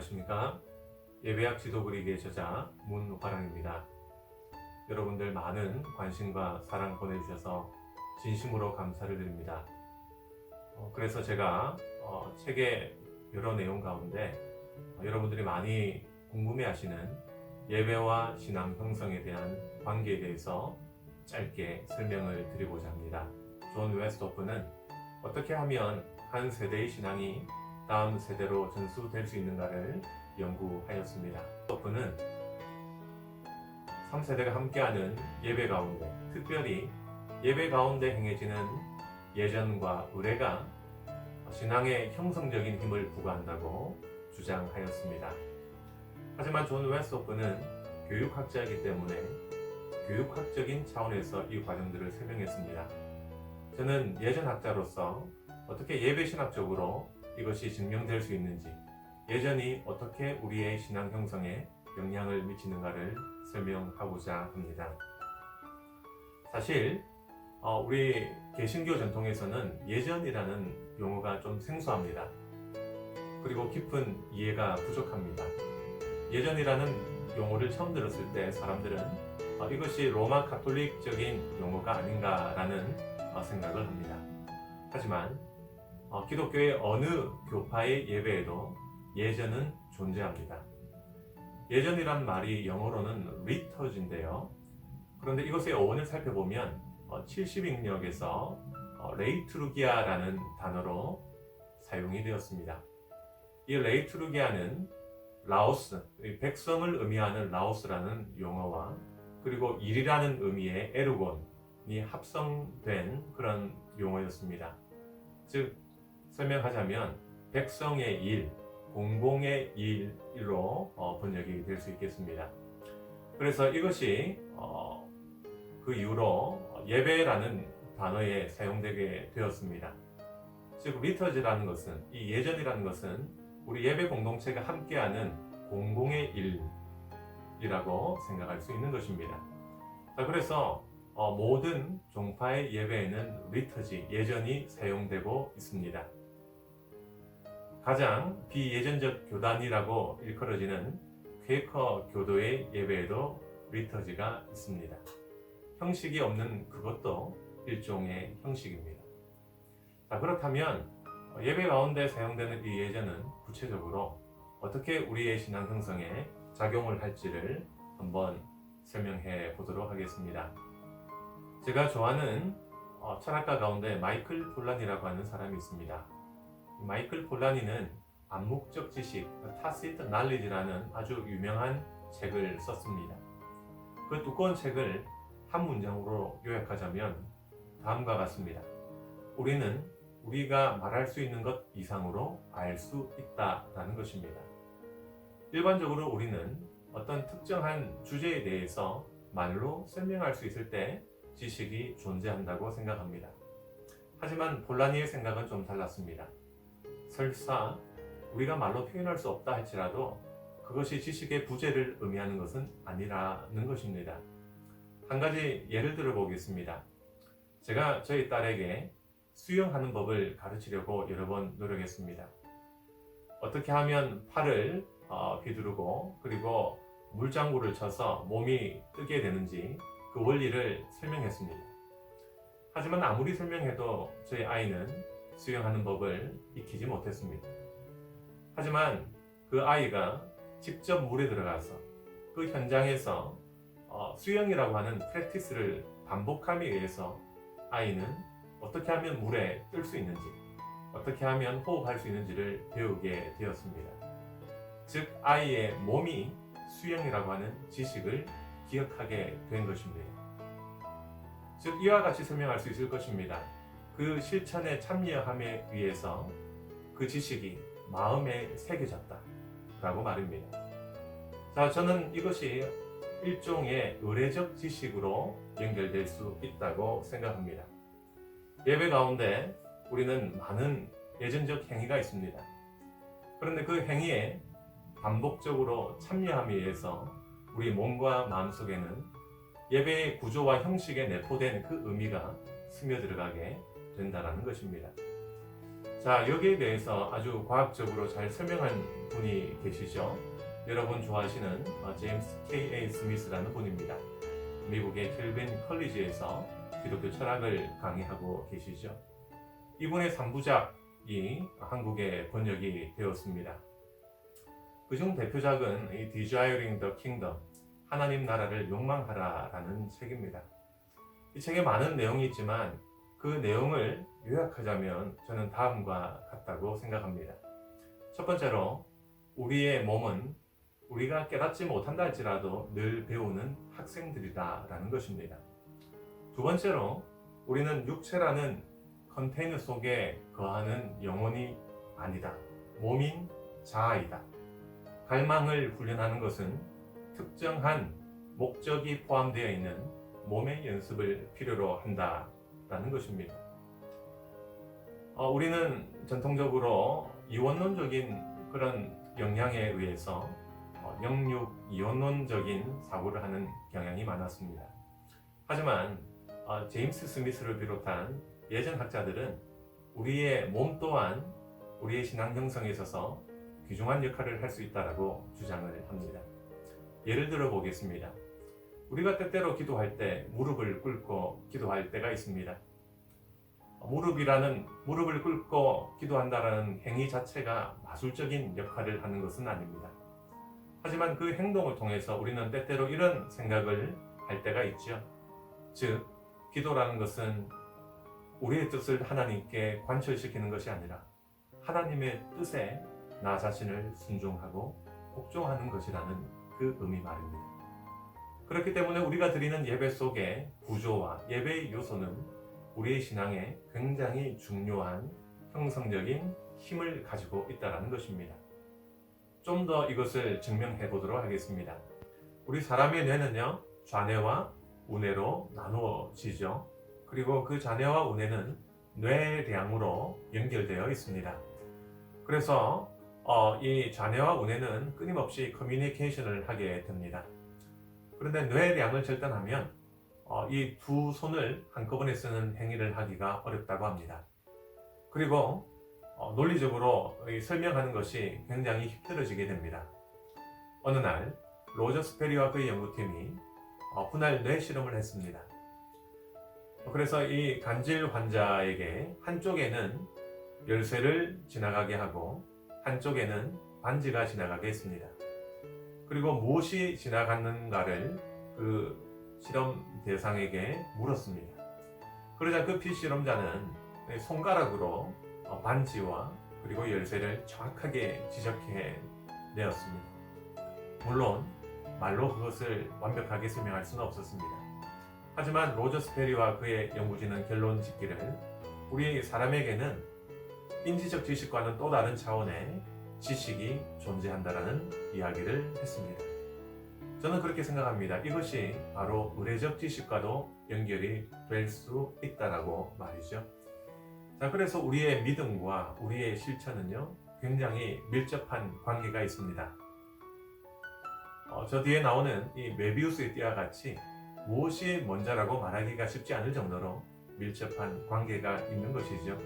안녕하십니까. 예배학 지도 그리기의 저자 문화랑입니다. 여러분들 많은 관심과 사랑 보내주셔서 진심으로 감사를 드립니다. 그래서 제가 책의 여러 내용 가운데 여러분들이 많이 궁금해하시는 예배와 신앙 형성에 대한 관계에 대해서 짧게 설명을 드리고자 합니다. 존 웨스토프는 어떻게 하면 한 세대의 신앙이 다음 세대로 전수될 수 있는가를 연구하였습니다. 웨스토프는 3세대가 함께하는 예배 가운데, 특별히 예배 가운데 행해지는 예전과 의례가 신앙의 형성적인 힘을 부과한다고 주장하였습니다. 하지만 존 웨스토프는 교육학자이기 때문에 교육학적인 차원에서 이 과정들을 설명했습니다. 저는 예전학자로서 어떻게 예배신학적으로 이것이 증명될 수 있는지, 예전이 어떻게 우리의 신앙 형성에 영향을 미치는가를 설명하고자 합니다. 사실 우리 개신교 전통에서는 예전이라는 용어가 좀 생소합니다. 그리고 깊은 이해가 부족합니다. 예전이라는 용어를 처음 들었을 때 사람들은 이것이 로마 가톨릭적인 용어가 아닌가라는 생각을 합니다. 하지만 기독교의 어느 교파의 예배에도 예전은 존재합니다. 예전이란 말이 영어로는 리터지인데요. 그런데 이것의 어원을 살펴보면 70인역에서 레이투르기아라는 단어로 사용이 되었습니다. 이 레이투르기아는 라오스, 백성을 의미하는 라오스라는 용어와 그리고 일이라는 의미의 에르곤이 합성된 그런 용어였습니다. 즉 설명하자면 백성의 일, 공공의 일로 번역이 될 수 있겠습니다. 그래서 이것이 그 이후로 예배라는 단어에 사용되게 되었습니다. 즉 리터지라는 것은, 이 예전이라는 것은 우리 예배 공동체가 함께하는 공공의 일이라고 생각할 수 있는 것입니다. 자, 그래서 모든 종파의 예배에는 리터지, 예전이 사용되고 있습니다. 가장 비예전적 교단이라고 일컬어지는 퀘이커 교도의 예배에도 리터지가 있습니다. 형식이 없는 그것도 일종의 형식입니다. 자, 그렇다면 예배 가운데 사용되는 이 예전은 구체적으로 어떻게 우리의 신앙 형성에 작용을 할지를 한번 설명해 보도록 하겠습니다. 제가 좋아하는 철학가 가운데 마이클 폴라니라고 하는 사람이 있습니다. 마이클 폴라니는 암묵적 지식, 타시트 날리지라는 아주 유명한 책을 썼습니다. 그 두꺼운 책을 한 문장으로 요약하자면 다음과 같습니다. 우리는 우리가 말할 수 있는 것 이상으로 알 수 있다라는 것입니다. 일반적으로 우리는 어떤 특정한 주제에 대해서 말로 설명할 수 있을 때 지식이 존재한다고 생각합니다. 하지만 폴라니의 생각은 좀 달랐습니다. 설사 우리가 말로 표현할 수 없다 할지라도 그것이 지식의 부재를 의미하는 것은 아니라는 것입니다. 한 가지 예를 들어 보겠습니다. 제가 저희 딸에게 수영하는 법을 가르치려고 여러 번 노력했습니다. 어떻게 하면 팔을 휘두르고 그리고 물장구를 쳐서 몸이 뜨게 되는지 그 원리를 설명했습니다. 하지만 아무리 설명해도 저희 아이는 수영하는 법을 익히지 못했습니다. 하지만 그 아이가 직접 물에 들어가서 그 현장에서 수영이라고 하는 프랙티스를 반복함에 의해서 아이는 어떻게 하면 물에 뜰 수 있는지, 어떻게 하면 호흡할 수 있는지를 배우게 되었습니다. 즉 아이의 몸이 수영이라고 하는 지식을 기억하게 된 것입니다. 즉 이와 같이 설명할 수 있을 것입니다. 그 실천에 참여함에 의해서 그 지식이 마음에 새겨졌다 라고 말입니다. 자, 저는 이것이 일종의 의례적 지식으로 연결될 수 있다고 생각합니다. 예배 가운데 우리는 많은 예전적 행위가 있습니다. 그런데 그 행위에 반복적으로 참여함에 의해서 우리 몸과 마음속에는 예배의 구조와 형식에 내포된 그 의미가 스며들어가게 된다는 것입니다. 자, 여기에 대해서 아주 과학적으로 잘 설명한 분이 계시죠. 여러분 좋아하시는 제임스 K.A. 스미스라는 분입니다. 미국의 켈빈 컬리지에서 기독교 철학을 강의하고 계시죠. 이분의 3부작이 한국에 번역이 되었습니다. 그중 대표작은 이 Desiring the Kingdom, 하나님 나라를 욕망하라라는 책입니다. 이 책에 많은 내용이 있지만 그 내용을 요약하자면 저는 다음과 같다고 생각합니다. 첫 번째로, 우리의 몸은 우리가 깨닫지 못한다 할지라도 늘 배우는 학생들이다라는 것입니다. 두 번째로, 우리는 육체라는 컨테이너 속에 거하는 영혼이 아니다. 몸인 자아이다. 갈망을 훈련하는 것은 특정한 목적이 포함되어 있는 몸의 연습을 필요로 한다라는 것입니다. 우리는 전통적으로 이원론적인 그런 영향에 의해서 영육 이원론적인 사고를 하는 경향이 많았습니다. 하지만 제임스 스미스를 비롯한 예전 학자들은 우리의 몸 또한 우리의 신앙 형성에 있어서 귀중한 역할을 할 수 있다고 주장을 합니다. 예를 들어 보겠습니다. 우리가 때때로 기도할 때 무릎을 꿇고 기도할 때가 있습니다. 무릎을 꿇고 기도한다는 행위 자체가 마술적인 역할을 하는 것은 아닙니다. 하지만 그 행동을 통해서 우리는 때때로 이런 생각을 할 때가 있죠. 즉, 기도라는 것은 우리의 뜻을 하나님께 관철시키는 것이 아니라 하나님의 뜻에 나 자신을 순종하고 복종하는 것이라는 그 의미 말입니다. 그렇기 때문에 우리가 드리는 예배 속의 구조와 예배의 요소는 우리의 신앙에 굉장히 중요한 형성적인 힘을 가지고 있다는 것입니다. 좀 더 이것을 증명해 보도록 하겠습니다. 우리 사람의 뇌는요, 좌뇌와 우뇌로 나누어지죠. 그리고 그 좌뇌와 우뇌는 뇌량으로 연결되어 있습니다. 그래서 이 좌뇌와 우뇌는 끊임없이 커뮤니케이션을 하게 됩니다. 그런데 뇌량을 절단하면 이 두 손을 한꺼번에 쓰는 행위를 하기가 어렵다고 합니다. 그리고 논리적으로 설명하는 것이 굉장히 힘들어지게 됩니다. 어느 날 로저 스페리와 그의 연구팀이 분할 뇌 실험을 했습니다. 그래서 이 간질 환자에게 한쪽에는 열쇠를 지나가게 하고 한쪽에는 반지가 지나가게 했습니다. 그리고 무엇이 지나갔는가를 그 실험 대상에게 물었습니다. 그러자 그 피실험자는 손가락으로 반지와 그리고 열쇠를 정확하게 지적해 내었습니다. 물론 말로 그것을 완벽하게 설명할 수는 없었습니다. 하지만 로저 스페리와 그의 연구진은 결론 짓기를 우리 사람에게는 인지적 지식과는 또 다른 차원의 지식이 존재한다라는 이야기를 했습니다. 저는 그렇게 생각합니다. 이것이 바로 의례적 지식과도 연결이 될 수 있다라고 말이죠. 자, 그래서 우리의 믿음과 우리의 실천은요, 굉장히 밀접한 관계가 있습니다. 저 뒤에 나오는 이 메비우스의 띠와 같이 무엇이 먼저라고 말하기가 쉽지 않을 정도로 밀접한 관계가 있는 것이죠.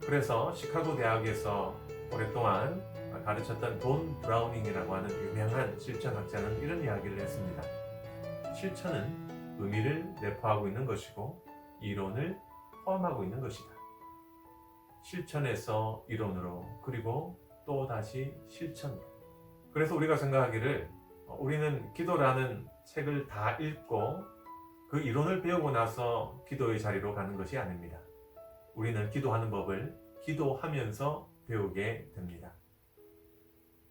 그래서 시카고 대학에서 오랫동안 가르쳤던 돈 브라우닝이라고 하는 유명한 실천학자는 이런 이야기를 했습니다. 실천은 의미를 내포하고 있는 것이고 이론을 포함하고 있는 것이다. 실천에서 이론으로, 그리고 또 다시 실천으로. 그래서 우리가 생각하기를 우리는 기도라는 책을 다 읽고 그 이론을 배우고 나서 기도의 자리로 가는 것이 아닙니다. 우리는 기도하는 법을 기도하면서 배우게 됩니다.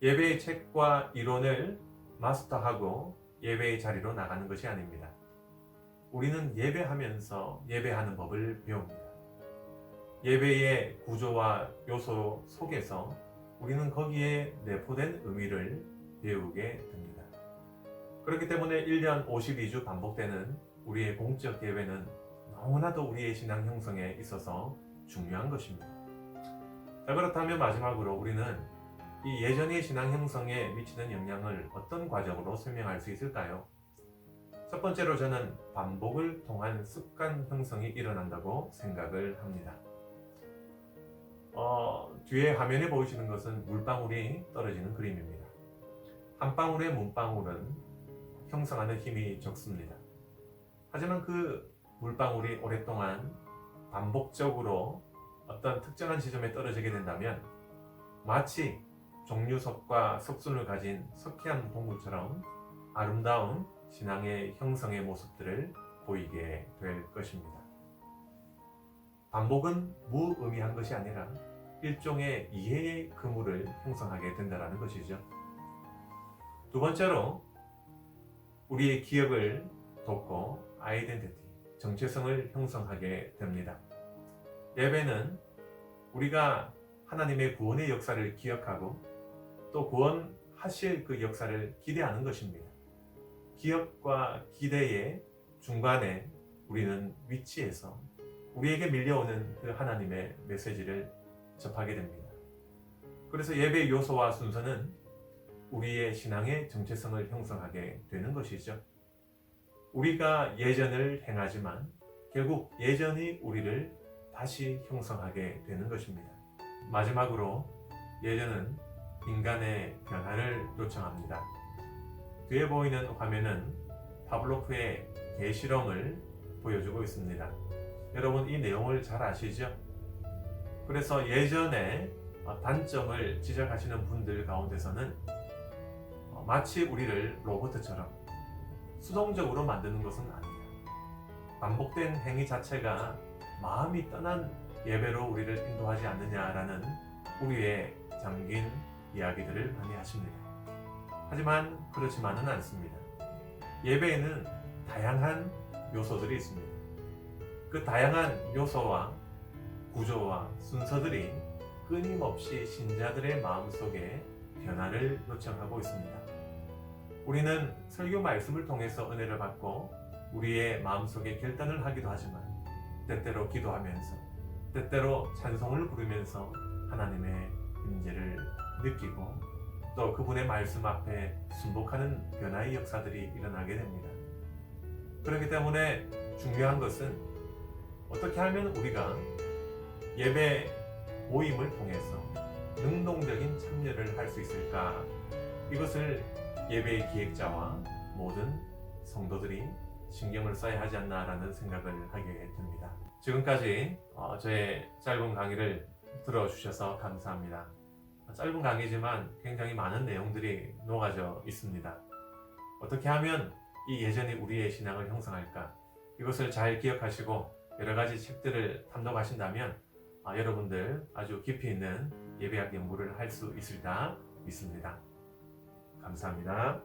예배의 책과 이론을 마스터하고 예배의 자리로 나가는 것이 아닙니다. 우리는 예배하면서 예배하는 법을 배웁니다. 예배의 구조와 요소 속에서 우리는 거기에 내포된 의미를 배우게 됩니다. 그렇기 때문에 1년 52주 반복되는 우리의 공적 예배는 너무나도 우리의 신앙 형성에 있어서 중요한 것입니다. 자, 그렇다면 마지막으로 우리는 이 예전의 신앙 형성에 미치는 영향을 어떤 과정으로 설명할 수 있을까요? 첫 번째로 저는 반복을 통한 습관 형성이 일어난다고 생각을 합니다. 뒤에 화면에 보이시는 것은 물방울이 떨어지는 그림입니다. 한 방울의 문방울은 형성하는 힘이 적습니다. 하지만 그 물방울이 오랫동안 반복적으로 어떤 특정한 지점에 떨어지게 된다면 마치 종류석과 석순을 가진 석회암 동굴처럼 아름다운 신앙의 형성의 모습들을 보이게 될 것입니다. 반복은 무의미한 것이 아니라 일종의 이해의 그물을 형성하게 된다는 것이죠. 두 번째로 우리의 기억을 돕고 아이덴티티, 정체성을 형성하게 됩니다. 예배는 우리가 하나님의 구원의 역사를 기억하고 또 구원하실 그 역사를 기대하는 것입니다. 기억과 기대의 중간에 우리는 위치해서 우리에게 밀려오는 그 하나님의 메시지를 접하게 됩니다. 그래서 예배의 요소와 순서는 우리의 신앙의 정체성을 형성하게 되는 것이죠. 우리가 예전을 행하지만 결국 예전이 우리를 다시 형성하게 되는 것입니다. 마지막으로 예전은 인간의 변화를 요청합니다. 뒤에 보이는 화면은 파블로프의 개실험을 보여주고 있습니다. 여러분 이 내용을 잘 아시죠? 그래서 예전에 단점을 지적하시는 분들 가운데서는 마치 우리를 로봇처럼 수동적으로 만드는 것은 아니야. 반복된 행위 자체가 마음이 떠난 예배로 우리를 인도하지 않느냐라는 우리의 잠긴 이야기들을 많이 하십니다. 하지만 그렇지만은 않습니다. 예배에는 다양한 요소들이 있습니다. 그 다양한 요소와 구조와 순서들이 끊임없이 신자들의 마음속에 변화를 요청하고 있습니다. 우리는 설교 말씀을 통해서 은혜를 받고 우리의 마음속에 결단을 하기도 하지만 때때로 기도하면서 때때로 찬송을 부르면서 하나님의 임재를 느끼고 또 그분의 말씀 앞에 순복하는 변화의 역사들이 일어나게 됩니다. 그렇기 때문에 중요한 것은 어떻게 하면 우리가 예배 모임을 통해서 능동적인 참여를 할 수 있을까? 이것을 예배의 기획자와 모든 성도들이 신경을 써야 하지 않나라는 생각을 하게 됩니다. 지금까지 저의 짧은 강의를 들어주셔서 감사합니다. 짧은 강의지만 굉장히 많은 내용들이 녹아져 있습니다. 어떻게 하면 이 예전이 우리의 신앙을 형성할까? 이것을 잘 기억하시고 여러 가지 책들을 탐독하신다면 여러분들 아주 깊이 있는 예배학 연구를 할 수 있으리라 믿습니다. 감사합니다.